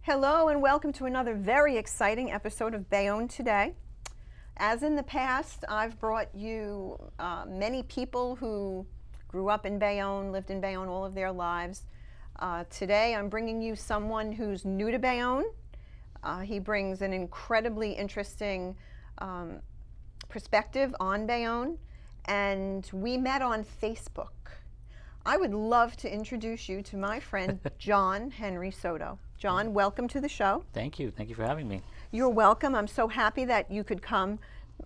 Hello and welcome to another very exciting episode of Bayonne Today. As in the past, I've brought you many people who grew up in Bayonne, lived in Bayonne all of their lives. Today I'm bringing you someone who's new to Bayonne. He brings an incredibly interesting perspective on Bayonne, and we met on Facebook. I would love to introduce you to my friend John Henry Soto. John, welcome to the show. Thank you. Thank you for having me. You're welcome. I'm so happy that you could come.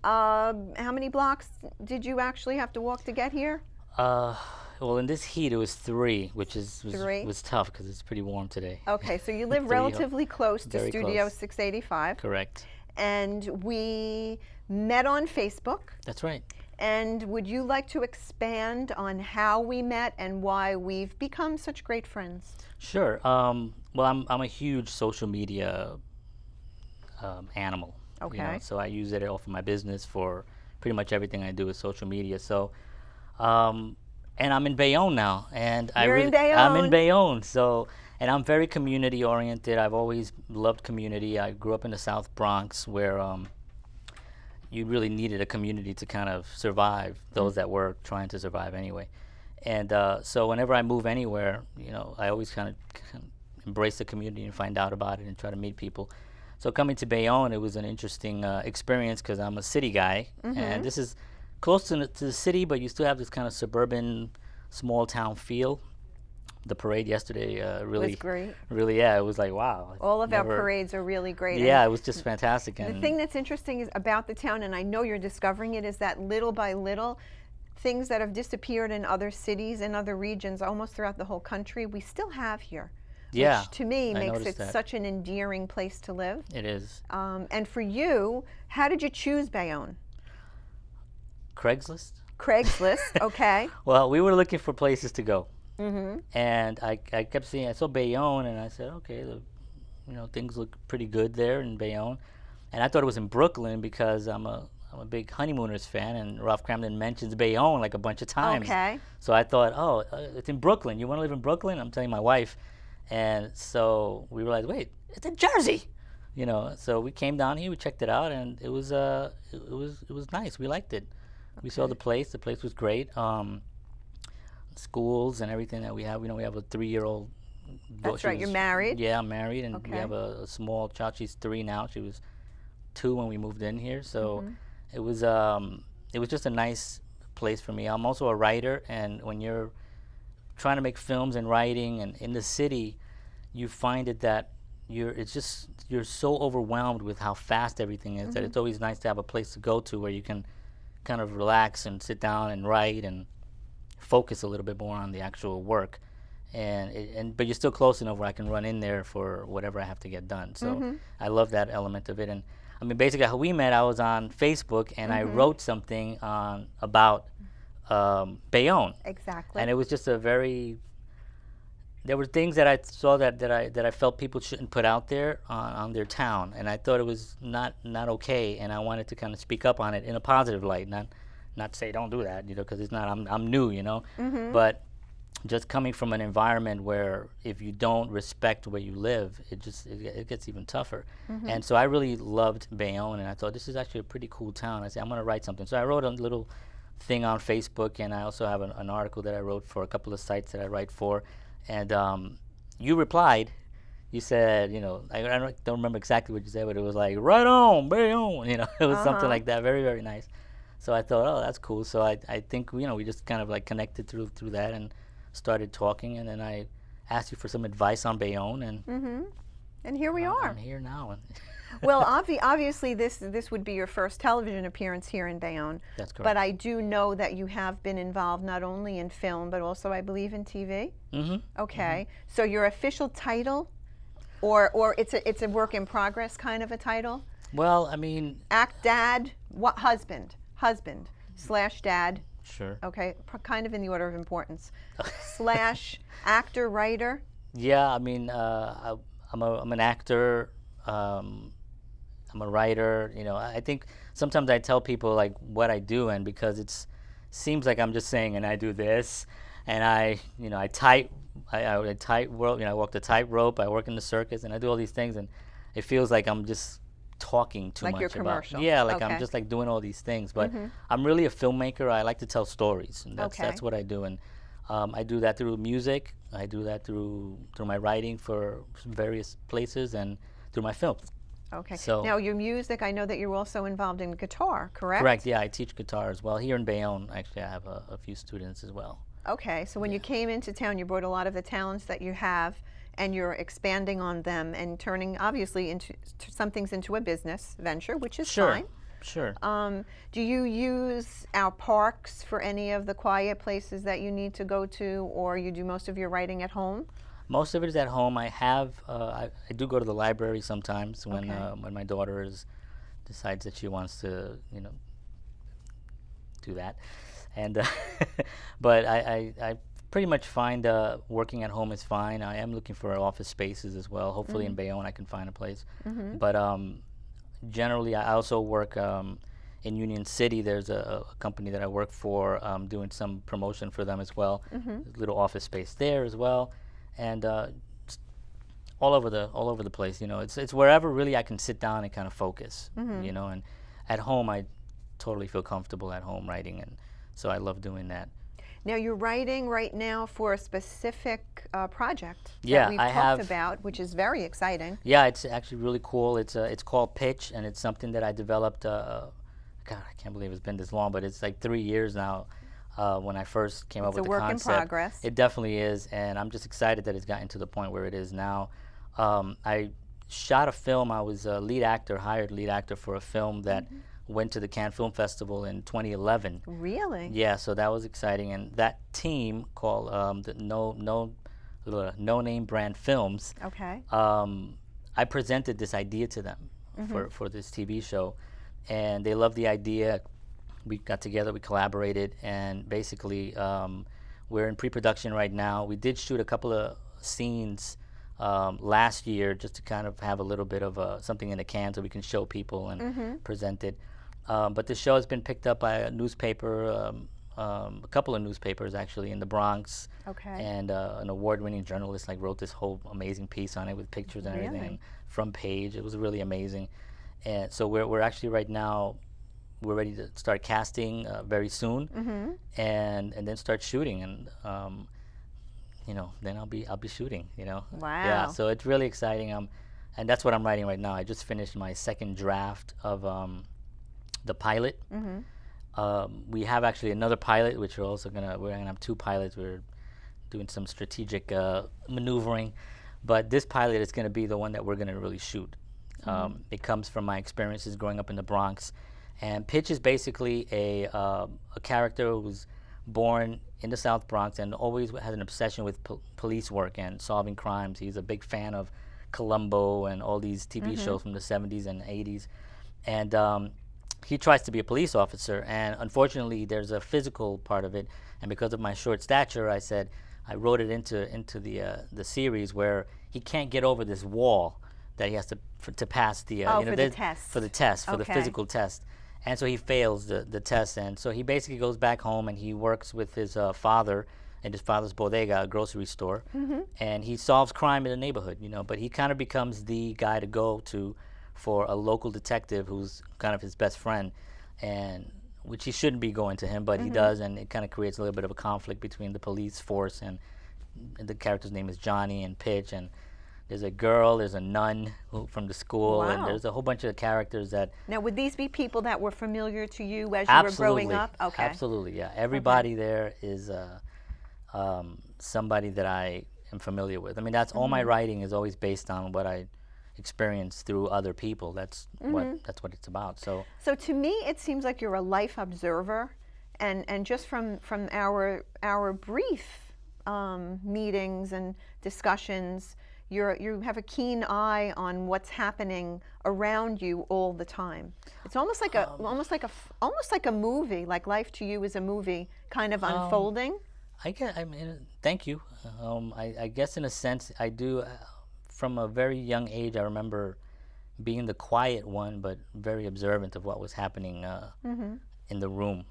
How many blocks did you actually have to walk to get here? Well, in this heat, it was 3, which was tough because it's pretty warm today. Okay, so you live relatively close to Studio 685. Correct. And we met on Facebook. That's right. And would you like to expand on how we met and why we've become such great friends? Sure. Well, I'm a huge social media animal. Okay. You know, so I use it all for my business, for pretty much everything I do with social media. So, and I'm in Bayonne now, and You're in Bayonne. I'm in Bayonne. So, and I'm very community oriented. I've always loved community. I grew up in the South Bronx, where you really needed a community to kind of survive, those that were trying to survive anyway. And so whenever I move anywhere, you know, I always kind of embrace the community and find out about it and try to meet people. So coming to Bayonne, it was an interesting experience because I'm a city guy, and this is close to the city, but you still have this kind of suburban, small town feel. The parade yesterday really, was great. Really, yeah, it was like, wow. All of our parades are really great. Yeah, it was just fantastic. The thing that's interesting is about the town, and I know you're discovering it, is that little by little, things that have disappeared in other cities and other regions, almost throughout the whole country, we still have here. Yeah, which to me I makes it that. such an endearing place to live. It is. And for you, how did you choose Bayonne? Craigslist. Craigslist, okay. Well, we were looking for places to go. And I kept seeing, I saw Bayonne, and I said, okay, you know, things look pretty good there in Bayonne. And I thought it was in Brooklyn because I'm a big Honeymooners fan, and Ralph Cramden mentions Bayonne like a bunch of times. Okay. So I thought, oh, it's in Brooklyn. You want to live in Brooklyn? I'm telling my wife. And so we realized, wait, it's in Jersey. You know, so we came down here, we checked it out, and it was nice. We liked it. Okay. We saw the place. The place was great. Schools and everything that we have. You know, we have a 3-year-old. That's right. You're married. Yeah, I'm married, and okay. We have a small child. She's 3 now. She was 2 when we moved in here. So it was just a nice place for me. I'm also a writer, and when you're trying to make films and writing, and in the city, you find it that you're so overwhelmed with how fast everything is that it's always nice to have a place to go to where you can kind of relax and sit down and write and focus a little bit more on the actual work, but you're still close enough where I can run in there for whatever I have to get done. So I love that element of it. And I mean, basically how we met, I was on Facebook, and I wrote something about Bayonne. Exactly. And it was just there were things that I saw that I felt people shouldn't put out there on their town, and I thought it was not okay, and I wanted to kind of speak up on it in a positive light, not say don't do that, you know, because it's not, I'm new, you know, but just coming from an environment where if you don't respect where you live, it gets even tougher. And so I really loved Bayonne, and I thought this is actually a pretty cool town. I said, I'm going to write something. So I wrote a little thing on Facebook, and I also have an article that I wrote for a couple of sites that I write for. And you replied. You said, you know, I don't remember exactly what you said, but it was like, right on, Bayonne, you know, it was something like that, very, very nice. So I thought, oh, that's cool. So I think, you know, we just kind of like connected through that and started talking, and then I asked you for some advice on Bayonne, and here we are. I'm here now. Well, obviously this would be your first television appearance here in Bayonne. That's correct. But I do know that you have been involved not only in film, but also I believe in TV. Okay. So your official title, or it's a work in progress kind of a title? Well, I mean, act dad, what husband / dad. Sure. Okay, kind of in the order of importance. / actor, writer. Yeah, I mean, I'm an actor. I'm a writer. You know, I think sometimes I tell people like what I do, and because it seems like I'm just saying, and I do this, and I type I tightrope, I walk the tightrope. I work in the circus, and I do all these things, and it feels like I'm just talking too like much your about. commercial. Yeah, like Okay. I'm just like doing all these things, but I'm really a filmmaker. I like to tell stories, and that's what I do, and I do that through music. I do that through my writing for various places and through my films. Okay. So Now, your music, I know that you're also involved in guitar, correct? correct. Yeah, I teach guitar as well here in Bayonne. Actually, I have a few students as well. Okay, so when you came into town, you brought a lot of the talents that you have, and you're expanding on them and turning, obviously, into some things into a business venture, which is fine. Sure. Do you use our parks for any of the quiet places that you need to go to, or you do most of your writing at home? Most of it is at home. I have I do go to the library sometimes when my daughter decides that she wants to do that, and but I pretty much find working at home is fine. I am looking for office spaces as well. Hopefully in Bayonne I can find a place, but generally I also work in Union City. There's a company that I work for, doing some promotion for them as well. There's a little office space there as well, and all over the place. It's wherever really I can sit down and kind of focus. And at home I totally feel comfortable at home writing, and so I love doing that. Now, you're writing right now for a specific project Yeah, that we've I talked have. about, which is very exciting. Yeah, it's actually really cool. It's called Pitch, and it's something that I developed. God, I can't believe it's been this long, but it's like 3 years now. When I first came up with the concept, It's a work in progress. It definitely is, and I'm just excited that it's gotten to the point where it is now. I shot a film. I was a hired lead actor for a film that went to the Cannes Film Festival in 2011. Really? Yeah, so that was exciting, and that team called the No Name Brand Films. Okay. I presented this idea to them for this TV show, and they loved the idea. We got together, we collaborated, and basically we're in pre-production right now. We did shoot a couple of scenes last year just to kind of have a little bit of something in the can so we can show people and present it. But the show has been picked up by a newspaper, a couple of newspapers actually in the Bronx. Okay. And an award-winning journalist wrote this whole amazing piece on it with pictures and everything, and front page. It was really amazing. And so we're actually right now, we're ready to start casting very soon, and then start shooting, and then I'll be shooting. Wow. Yeah. So it's really exciting. And that's what I'm writing right now. I just finished my second draft of the pilot. We have actually another pilot, which we're gonna have two pilots. We're doing some strategic maneuvering, but this pilot is gonna be the one that we're gonna really shoot. It comes from my experiences growing up in the Bronx, and Pitch is basically a character who was born in the South Bronx and always has an obsession with police work and solving crimes. He's a big fan of Columbo and all these TV shows from the 70s and 80s, and he tries to be a police officer, and unfortunately there's a physical part of it, and because of my short stature, I wrote it into the series where he can't get over this wall that he has to pass the for the test. for the physical test, and so he fails the test, and so he basically goes back home and he works with his father in his father's bodega, a grocery store, and he solves crime in the neighborhood, but he kind of becomes the guy to go to for a local detective who's kind of his best friend, and which he shouldn't be going to him, but he does, and it kind of creates a little bit of a conflict between the police force, and the character's name is Johnny and Pitch, and there's a girl, there's a nun from the school, and there's a whole bunch of characters that... Now, would these be people that were familiar to you as you were growing up? Okay. Absolutely, yeah. Everybody there is somebody that I am familiar with. I mean, that's all my writing is always based on what I experience through other people. That's what it's about. So to me, it seems like you're a life observer, and just from our brief meetings and discussions, you have a keen eye on what's happening around you all the time. It's almost like a movie. Like life to you is a movie, kind of unfolding. I mean, thank you. I guess in a sense I do. From a very young age, I remember being the quiet one, but very observant of what was happening in the room.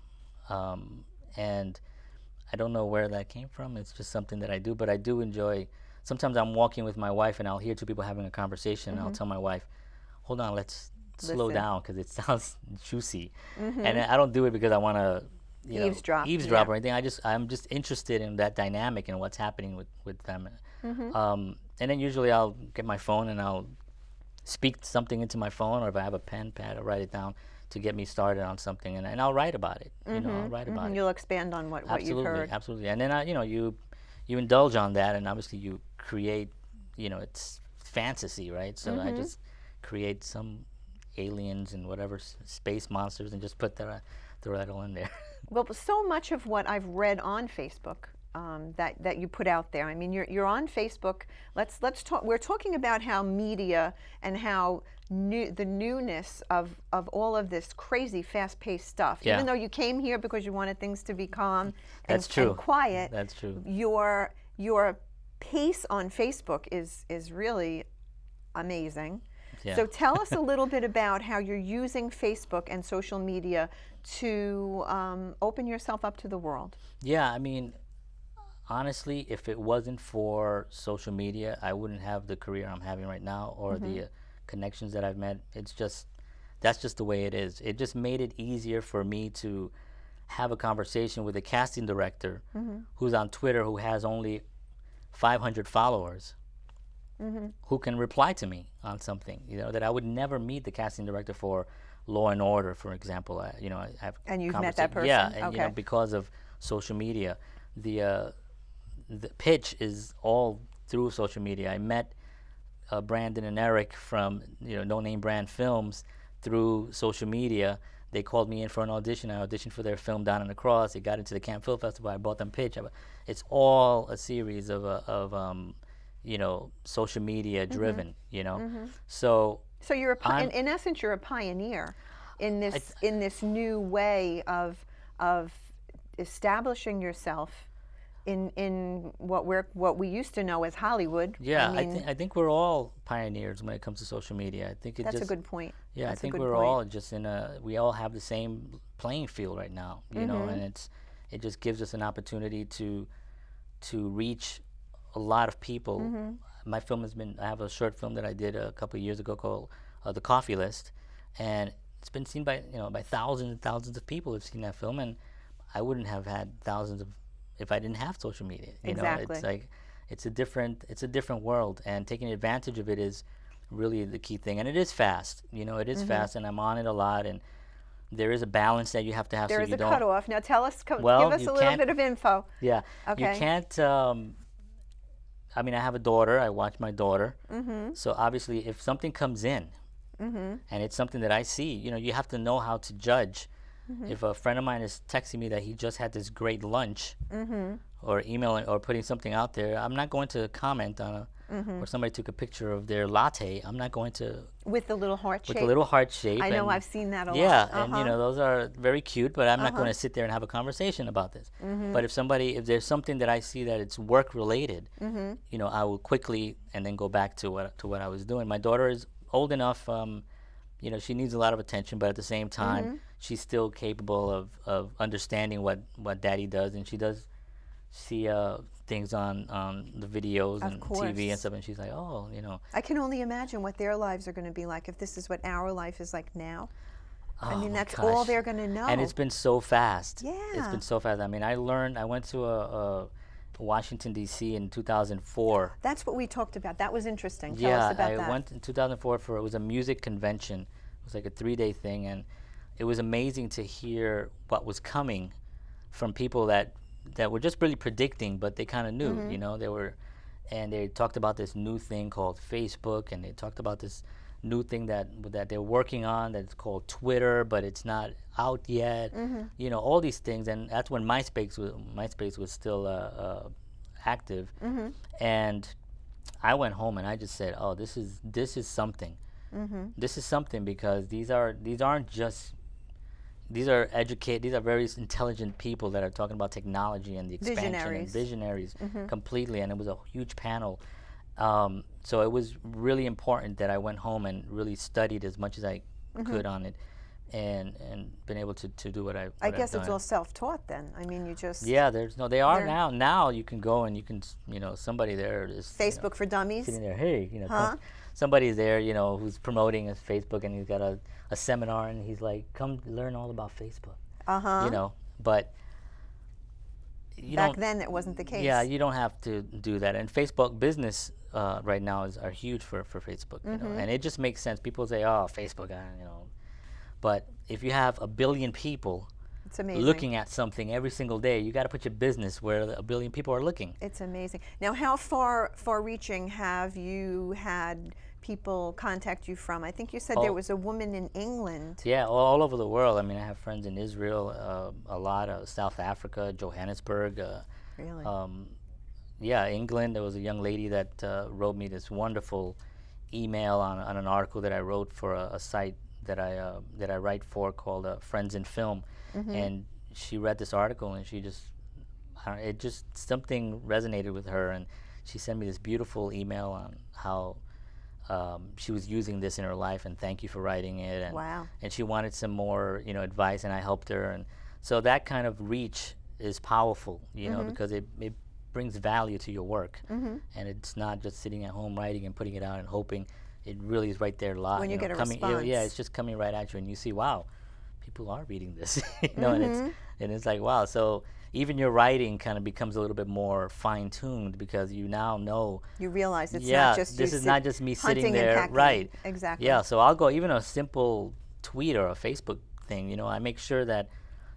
And I don't know where that came from. It's just something that I do, but I do enjoy. Sometimes I'm walking with my wife and I'll hear two people having a conversation and I'll tell my wife, hold on, let's slow Listen. down because it sounds juicy. And I don't do it because I want to Eavesdrop, eavesdrop yeah. or anything. I'm just interested in that dynamic and what's happening with them. And then usually I'll get my phone and I'll speak something into my phone, or if I have a pen pad, I'll write it down to get me started on something, and I'll write about it. I'll write about it. You'll expand on what you've heard. Absolutely. And then you indulge on that, and obviously you create, it's fantasy, right? So I just create some aliens and whatever space monsters and just put throw that all in there. Well, so much of what I've read on Facebook that you put out there. I mean, you're on Facebook. Let's talk. We're talking about how media and how the newness of all of this crazy, fast-paced stuff. Yeah. Even though you came here because you wanted things to be calm That's true. and quiet. That's true. Your pace on Facebook is really amazing. Yeah. So tell us a little bit about how you're using Facebook and social media to open yourself up to the world. Yeah, I mean, honestly, if it wasn't for social media, I wouldn't have the career I'm having right now or the connections that I've met. That's just the way it is. It just made it easier for me to have a conversation with a casting director who's on Twitter, who has only 500 followers, who can reply to me on something, that I would never meet the casting director for Law and Order, for example. I have And you've met that person? Yeah, and okay. Because of social media, the pitch is all through social media. I met Brandon and Eric from No Name Brand Films through social media. They called me in for an audition. I auditioned for their film Down and Across. It got into the Cannes Film Festival. I bought them pitch. It's all a series of social media driven. So you're in essence you're a pioneer in this new way of establishing yourself in what we used to know as Hollywood. Yeah, I think we're all pioneers when it comes to social media. I think that's a good point. Yeah, that's I think we're all just we all have the same playing field right now, and it just gives us an opportunity to reach a lot of people. My film I have a short film that I did a couple of years ago called The Coffee List, and it's been seen by thousands and thousands of people who've seen that film, and I wouldn't have had thousands if I didn't have social media. Exactly. It's like it's a different world, and taking advantage of it is really the key thing. And it is fast. It is fast, and I'm on it a lot, and there is a balance that you have to have. There so is you a don't, cutoff. Now give us a little bit of info. Yeah. Okay. You can't. I mean, I have a daughter. I watch my daughter. So obviously, if something comes in, and it's something that I see, you have to know how to judge. If a friend of mine is texting me that he just had this great lunch, or emailing or putting something out there, I'm not going to comment on or somebody took a picture of their latte. I'm not going to with the little heart shape. With the little heart shape. I know, I've seen that a lot. Yeah, and those are very cute, but I'm not going to sit there and have a conversation about this. But if there's something that I see that it's work related, I will quickly and then go back to what I was doing. My daughter is old enough. She needs a lot of attention, but at the same time, she's still capable of understanding what Daddy does, and she does see things on the videos and TV and stuff, and she's like, oh, I can only imagine what their lives are going to be like if this is what our life is like now. Oh, I mean, that's gosh. all they're going to know. And it's been so fast. Yeah. It's been so fast. I mean, I went to Washington, D.C. in 2004. That's what we talked about. That was interesting. Tell us about that. Yeah, I went in 2004 it was a music convention. It was like a 3-day thing, and it was amazing to hear what was coming from people that were just really predicting, but they kind of knew, they talked about this new thing called Facebook, and they talked about this new thing that they're working on that's called Twitter, but it's not out yet. All these things, and that's when MySpace was still active. And I went home and I just said, oh, this is something. This is something, because these are educated, these are very intelligent people that are talking about technology and the expansion and visionaries completely, and it was a huge panel. So it was really important that I went home and really studied as much as I could on it, and been able to do what I I've guess it's done. all self-taught then. I mean, you just Yeah, they are they're- now. Now you can go and you can, somebody there is Facebook for Dummies. sitting there. Hey, Huh? somebody's there, who's promoting his Facebook, and he's got a seminar, and he's like, come learn all about Facebook. But you Back don't. then, it wasn't the case. Yeah, you don't have to do that. And Facebook business right now are huge for Facebook, and it just makes sense. People say, oh, Facebook, but if you have 1 billion people It's amazing. looking at something every single day, you got to put your business where 1 billion people are looking. It's amazing. Now, how far-reaching have you had people contact you from? I think you said there was a woman in England. Yeah, all over the world. I mean, I have friends in Israel, a lot of South Africa, Johannesburg. Really? Yeah, England. There was a young lady that wrote me this wonderful email on an article that I wrote for a site that I write for called Friends in Film, and she read this article and she just, something resonated with her, and she sent me this beautiful email on how she was using this in her life, and thank you for writing it, and Wow. and she wanted some more advice, and I helped her, and so that kind of reach is powerful, because it brings value to your work, and it's not just sitting at home writing and putting it out and hoping. It really is right there live. When you get a coming, response. Yeah, it's just coming right at you, and you see, wow, people are reading this, and it's like, wow. So even your writing kind of becomes a little bit more fine-tuned because you now know. You realize it's Yeah, not just this is not just me sitting hunting and there, pecking. right? Exactly. Yeah, so I'll go even a simple tweet or a Facebook thing. I make sure that.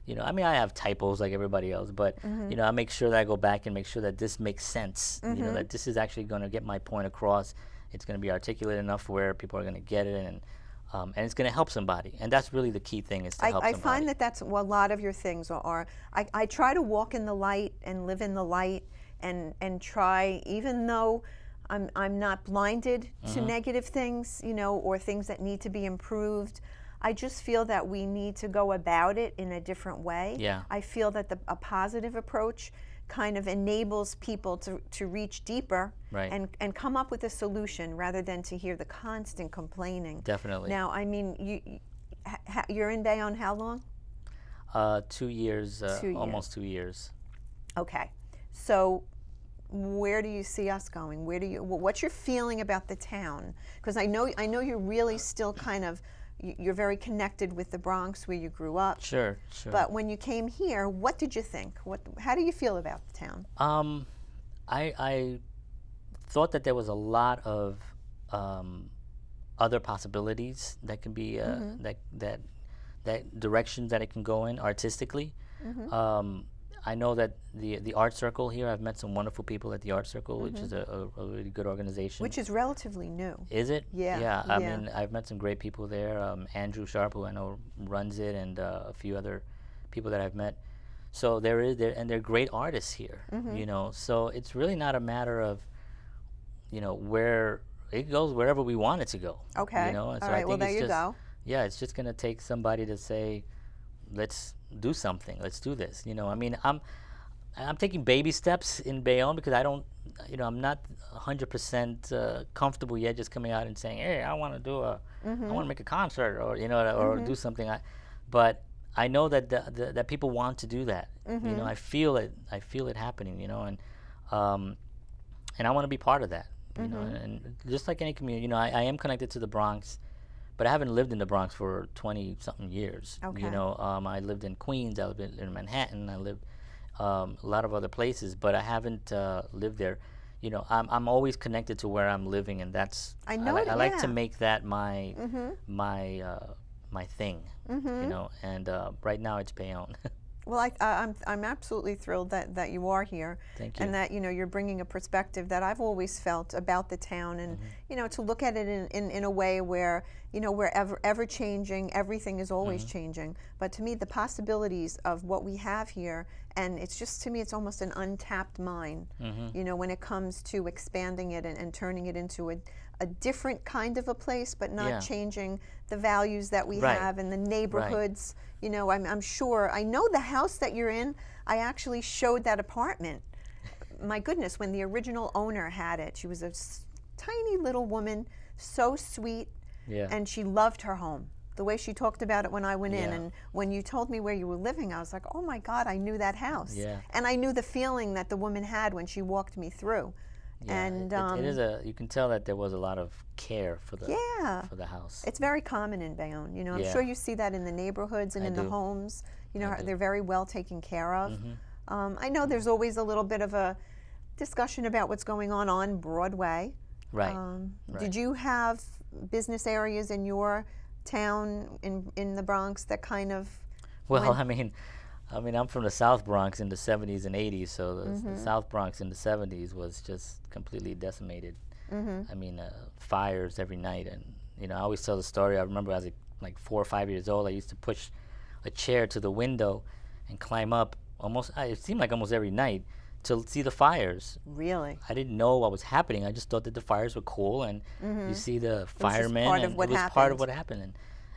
I mean, I have typos like everybody else, but I make sure that I go back and make sure that this makes sense. That this is actually going to get my point across. It's going to be articulate enough where people are going to get it, and it's going to help somebody. And that's really the key thing, is to help somebody. I find that that's what a lot of your things are. I try to walk in the light and live in the light, and try, even though I'm not blinded to negative things, or things that need to be improved. I just feel that we need to go about it in a different way. Yeah. I feel that a positive approach kind of enables people to reach deeper, Right. and come up with a solution rather than to hear the constant complaining. Definitely. Now, I mean, you're in Bayonne how long? 2 years, 2 years. almost 2 years. Okay. So where do you see us going? What's your feeling about the town? Because I know you're really still kind of, you're very connected with the Bronx where you grew up. Sure. But when you came here, what did you think? How do you feel about the town? I thought that there was a lot of other possibilities that can be that directions that it can go in artistically. I know that the art circle here, I've met some wonderful people at the art circle, which is a really good organization. Which is relatively new. Is it? Yeah. I mean, I've met some great people there. Andrew Sharp, who I know runs it, and a few other people that I've met. So and they're great artists here. So it's really not a matter of, where it goes, wherever we want it to go. Okay. And so All I right. think Well, there it's you just, go. Yeah, it's just gonna take somebody to say, let's do something. Let's do this. I mean, I'm taking baby steps in Bayonne because I don't, I'm not 100% comfortable yet just coming out and saying, hey, I want to do I want to make a concert, or or do something. But I know that that people want to do that. I feel it. I feel it happening. And I want to be part of that. And just like any community, I am connected to the Bronx. But I haven't lived in the Bronx for 20-something years. Okay. I lived in Queens, I lived in Manhattan, I lived a lot of other places, but I haven't lived there. I'm always connected to where I'm living, and that's I know I like yeah. to make that my my thing. And right now it's Bayonne. Well, I'm absolutely thrilled that you are here. Thank you. And that you're bringing a perspective that I've always felt about the town, and to look at it in a way where we're ever changing. Everything is always changing. But to me, the possibilities of what we have here, and it's just, to me, it's almost an untapped mine. When it comes to expanding it and turning it into a different kind of a place, but not changing the values that we have in the neighborhoods. I'm sure, I know the house that you're in, I actually showed that apartment. My goodness, when the original owner had it, she was a tiny little woman, so sweet, Yeah. and she loved her home. the way she talked about it when I went in, Yeah. and when you told me where you were living, I was like, oh my God, I knew that house. Yeah. And I knew the feeling that the woman had when she walked me through. Yeah, And it is you can tell that there was a lot of care for the yeah, for the house. it's very common in Bayonne. You know, I'm Yeah. sure you see that in the neighborhoods and I in the do. homes. You know, I do. they're very well taken care of. Mm-hmm. I know there's always a little bit of a discussion about what's going on Broadway. Right. Did Right. you have business areas in your town in the Bronx that kind of Well, went- I mean, I'm from the South Bronx in the 70s and 80s, so the South Bronx in the 70s was just completely decimated. I mean, fires every night, and you know, I always tell the story. I remember as like 4 or 5 years old, I used to push a chair to the window and climb up. It seemed like almost every night to see the fires. really? I didn't know what was happening. I just thought that the fires were cool, and you see the firemen, part of and what it was part of happened. what happened.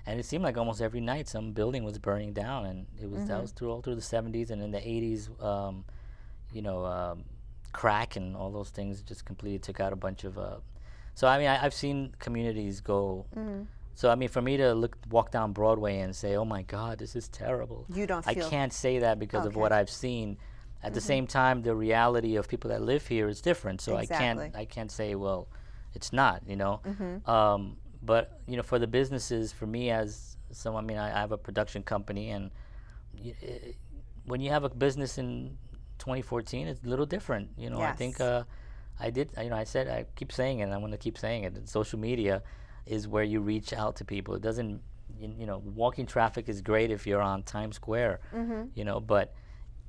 And it seemed like almost every night some building was burning down, and it was that was all through the 70s, and in the 80s, crack and all those things just completely took out a bunch of. So I mean, I've seen communities go. So I mean, for me to walk down Broadway and say, "Oh my God, this is terrible," You don't I feel can't say that because of Okay. what I've seen. At the same time, the reality of people that live here is different. So Exactly. I can't say, well, it's not, you know. But you know, for the businesses, for me as someone, I mean, I have a production company, and when you have a business in 2014, it's a little different. You know, I think Yes. I keep saying it, and I'm going to keep saying it. Social media is where you reach out to people. It doesn't, you know, walking traffic is great if you're on Times Square, you know, but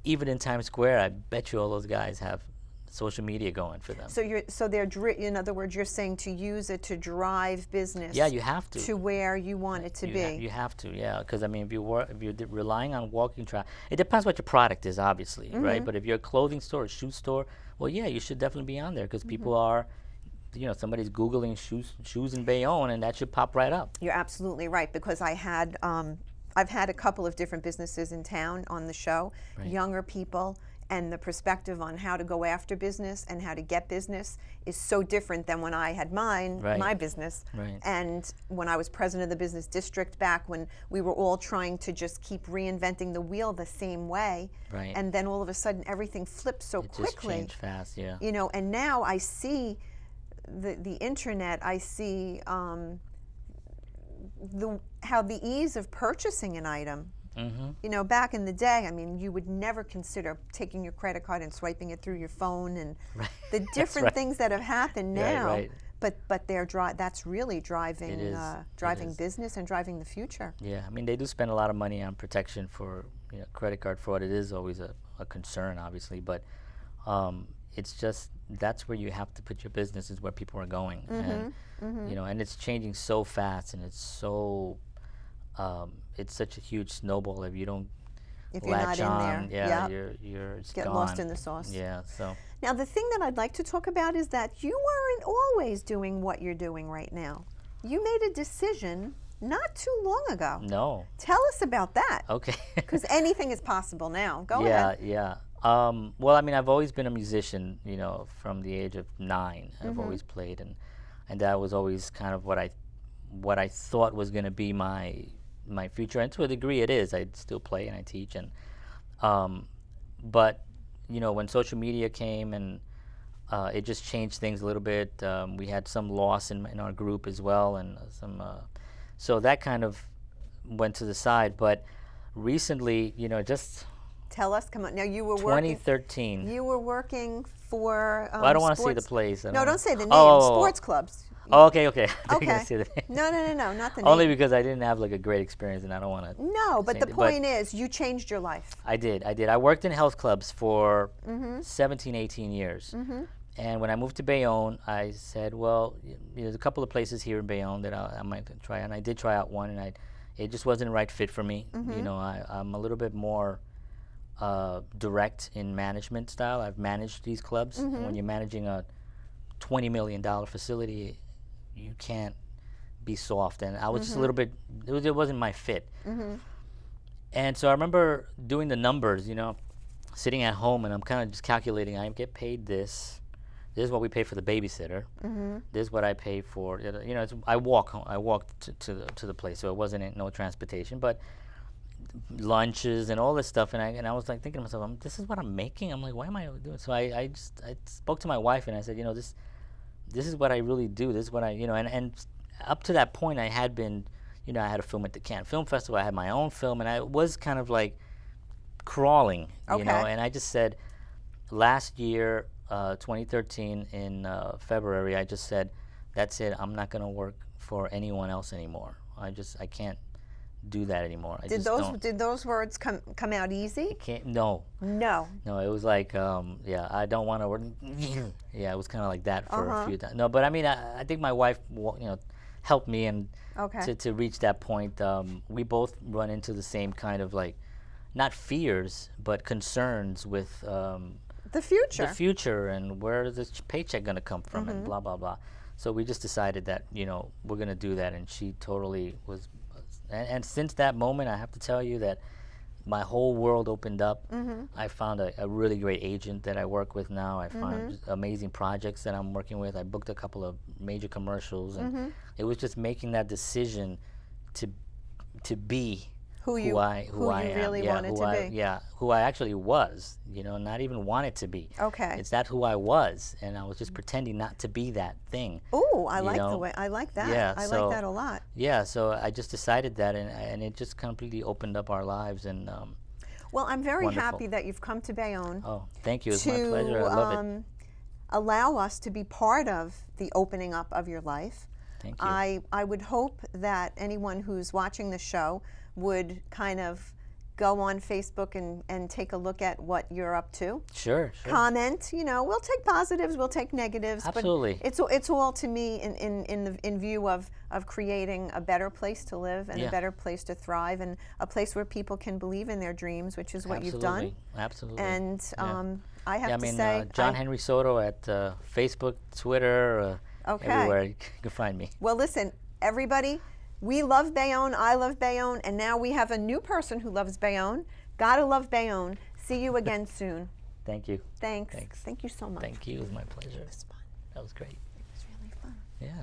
even in Times Square, I bet you all those guys have social media going for them. So they're in other words, you're saying to use it to drive business. Yeah, you have to. To where you want it to be. You have to, yeah, because I mean, if you're relying on walking traffic, it depends what your product is, obviously, right? But if you're a clothing store, a shoe store, well, yeah, you should definitely be on there because people are, you know, somebody's Googling shoes in Bayonne, and that should pop right up. You're absolutely right, because I've had a couple of different businesses in town on the show, younger people, and the perspective on how to go after business and how to get business is so different than when I had my business. Right. And when I was president of the business district back when we were all trying to just keep reinventing the wheel the same way. Right. And then all of a sudden everything flipped so It quickly. just changed fast, yeah. You know, and now I see the internet, I see how the ease of purchasing an item. You know, back in the day, I mean, you would never consider taking your credit card and swiping it through your phone, and the different things that have happened now. Right. But that's really driving business and driving the future. Yeah, I mean, they do spend a lot of money on protection for, you know, credit card fraud. It is always a concern, obviously, but it's just that's where you have to put your business is where people are going, and you know, and it's changing so fast, and it's so it's such a huge snowball if you don't If you're latch not on. in there, Yeah, yep. you're it's Get gone. lost in the sauce. Yeah, so Now, the thing that I'd like to talk about is that you weren't always doing what you're doing right now. You made a decision not too long ago. no, Tell us about that. okay. Because anything is possible now. Go yeah, ahead. yeah. Well, I mean, I've always been a musician, you know, from the age of 9. I've always played, and that was always kind of what I thought was going to be my future, and to a degree it is. I still play and I teach, and but you know, when social media came and it just changed things a little bit. We had some loss in our group as well, and so that kind of went to the side. But recently, you know, just Tell us. Come on. Now, you were 2013. working. You were working for. Well, I don't want to say the sports- place. No, don't say the name. Oh. Sports clubs. Oh, okay. I thought you were Okay. gonna say the name. No, not the name. Only because I didn't have like a great experience, and I don't want to. No, but say the it, point is, you changed your life. I did. I worked in health clubs for 17, 18 years. And when I moved to Bayonne, I said, well, there's a couple of places here in Bayonne that I might try. And I did try out one, and it just wasn't the right fit for me. You know, I'm a little bit more direct in management style. I've managed these clubs. And when you're managing a $20 million facility, you can't be soft. And I was just a little bit, it wasn't my fit. And so I remember doing the numbers, you know, sitting at home, and I'm kind of just calculating, I get paid this, This is what we pay for the babysitter. This is what I pay for. You know, I walk home. I walked to the place, so it wasn't no transportation, but lunches and all this stuff. And I was like thinking to myself, this is what I'm making. I'm like, why am I doing? So I spoke to my wife and I said, you know, this is what I really do. This is what I, you know, and up to that point I had been, you know, I had a film at the Cannes Film Festival. I had my own film, and I was kind of like crawling, you know. And I just said, last year, 2013 in February, I just said, that's it. I'm not going to work for anyone else anymore. I can't do that anymore. Did those words come out easy? No. No. No, it was like, yeah, I don't want to work. Yeah, it was kind of like that for a few times. No, but I mean, I think my wife, you know, helped me and to reach that point. We both run into the same kind of like, not fears, but concerns with the future. The future, and where is this paycheck going to come from, and blah, blah, blah. So we just decided that, you know, we're going to do that, and she totally was. And since that moment, I have to tell you that my whole world opened up. I found a really great agent that I work with now. I found just amazing projects that I'm working with. I booked a couple of major commercials, and it was just making that decision to be who I really wanted to be. Yeah, who I actually was. You know, not even wanted to be. Okay. It's that who I was, and I was just pretending not to be that thing. Oh, I like the way. I like that. Yeah, I like that a lot. Yeah, so I just decided that, and it just completely opened up our lives. And well, I'm very happy that you've come to Bayonne. Oh, thank you. It's my pleasure. I love it. Allow us to be part of the opening up of your life. Thank you. I would hope that anyone who's watching the show would kind of go on Facebook and take a look at what you're up to. Sure. Comment, you know, we'll take positives, we'll take negatives. Absolutely. But it's all to me in view of creating a better place to live and a better place to thrive, and a place where people can believe in their dreams, which is what you've done. Absolutely. And I have to say, John Henry Soto at Facebook, Twitter, everywhere you can find me. Well, listen, everybody. We love Bayonne, I love Bayonne, and now we have a new person who loves Bayonne. Gotta love Bayonne. See you again soon. Thank you. Thanks. Thanks. Thank you so much. Thank you. It was my pleasure. It was fun. That was great. It was really fun. Yeah.